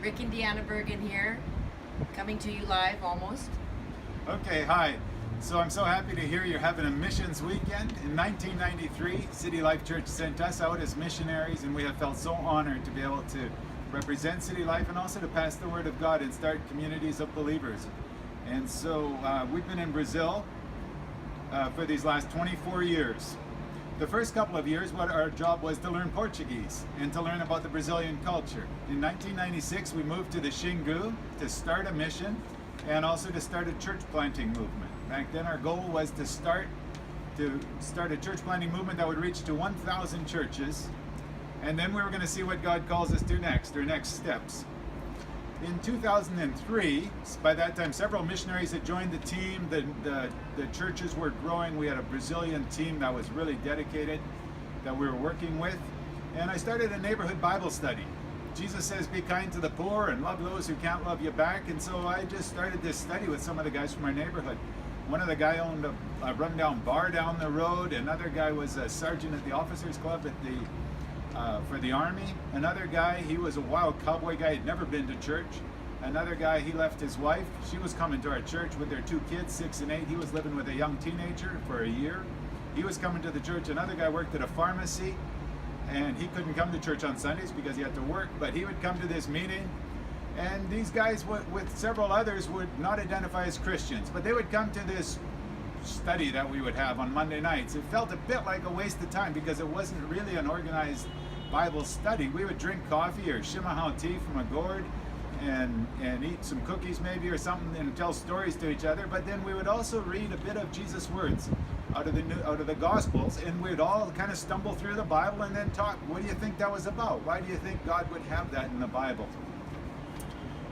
Rick and Deanna Bergen here, coming to you live almost. Okay, hi. So I'm so happy to hear you're having a missions weekend. In 1993, City Life Church sent us out as missionaries, and we have felt so honored to be able to represent City Life and also to pass the word of God and start communities of believers. And so we've been in Brazil for these last 24 years. The first couple of years, what our job was to learn Portuguese and to learn about the Brazilian culture. In 1996, we moved to the Xingu to start a mission and also to start a church planting movement. Back then, our goal was to start a church planting movement that would reach to 1,000 churches, and then we were going to see what God calls us to next, or next steps. In 2003, by that time, several missionaries had joined the team. The churches were growing. We had a Brazilian team that was really dedicated, that we were working with. And I started a neighborhood Bible study. Jesus says, be kind to the poor and love those who can't love you back. And so I just started this study with some of the guys from our neighborhood. One of the guys owned a rundown bar down the road. Another guy was a sergeant at the officers club at for the Army. Another guy, he was a wild cowboy guy, had never been to church. Another guy, he left his wife. She was coming to our church with their 2 kids, 6 and 8. He was living with a young teenager for a year. He was coming to the church. Another guy worked at a pharmacy, and he couldn't come to church on Sundays because he had to work, but he would come to this meeting. And these guys, with several others, would not identify as Christians, but they would come to this study that we would have on Monday nights. It felt a bit like a waste of time because it wasn't really an organized Bible study. We would drink coffee or shimahau tea from a gourd and eat some cookies maybe or something and tell stories to each other, but then we would also read a bit of Jesus' words out of the Gospels, and we'd all kind of stumble through the Bible and then talk, what do you think that was about? Why do you think God would have that in the Bible?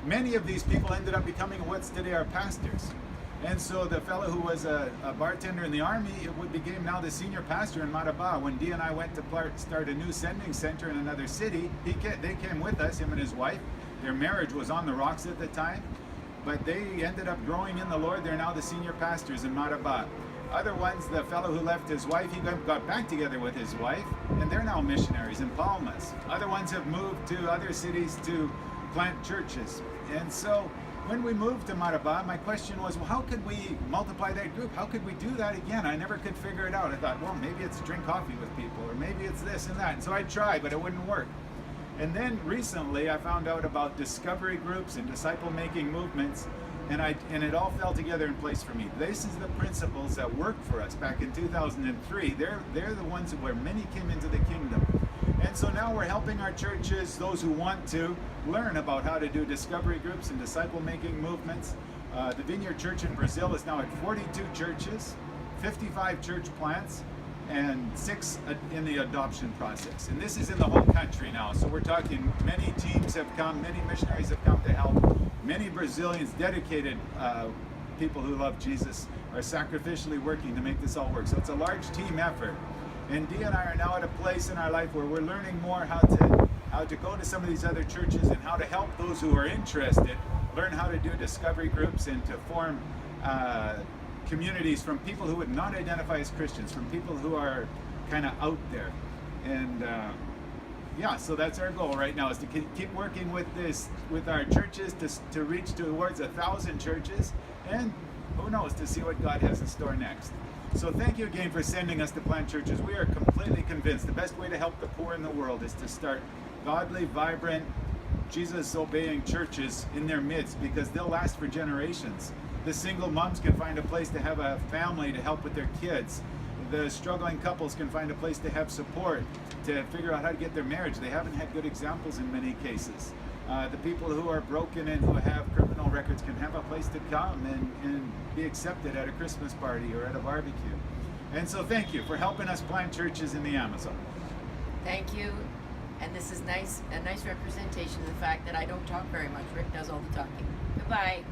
Many of these people ended up becoming what's today our pastors. And so the fellow who was a bartender in the Army, became now the senior pastor in Marabá. When Dee and I went to start a new sending center in another city, they came with us, him and his wife. Their marriage was on the rocks at the time, but they ended up growing in the Lord. They're now the senior pastors in Marabá. Other ones, the fellow who left his wife, he got back together with his wife, and they're now missionaries in Palmas. Other ones have moved to other cities to plant churches. And so when we moved to Marabá, my question was, well, how could we multiply that group? How could we do that again? I never could figure it out. I thought, well, maybe it's drink coffee with people, or maybe it's this and that. And so I tried, but it wouldn't work. And then recently I found out about discovery groups and disciple-making movements, and it all fell together in place for me. This is the principles that worked for us back in 2003. They're the ones where many came into the kingdom. And so now we're helping our churches, those who want to, learn about how to do discovery groups and disciple-making movements. The Vineyard Church in Brazil is now at 42 churches, 55 church plants, and 6 in the adoption process. And this is in the whole country now. So we're talking many teams have come, many missionaries have come to help. Many Brazilians, dedicated people who love Jesus, are sacrificially working to make this all work. So it's a large team effort. And Dee and I are now at a place in our life where we're learning more how to go to some of these other churches and how to help those who are interested learn how to do discovery groups and to form communities from people who would not identify as Christians, from people who are kind of out there. And yeah, so that's our goal right now, is to keep working with our churches to reach towards 1,000 churches, and who knows, to see what God has in store next. So thank you again for sending us to plant churches. We are completely convinced the best way to help the poor in the world is to start godly, vibrant, Jesus-obeying churches in their midst, because they'll last for generations. The single moms can find a place to have a family to help with their kids. The struggling couples can find a place to have support, to figure out how to get their marriage. They haven't had good examples in many cases. The people who are broken and who have criminal records can have a place to come and be accepted at a Christmas party or at a barbecue. And so thank you for helping us plant churches in the Amazon. Thank you. And this is a nice representation of the fact that I don't talk very much. Rick does all the talking. Goodbye.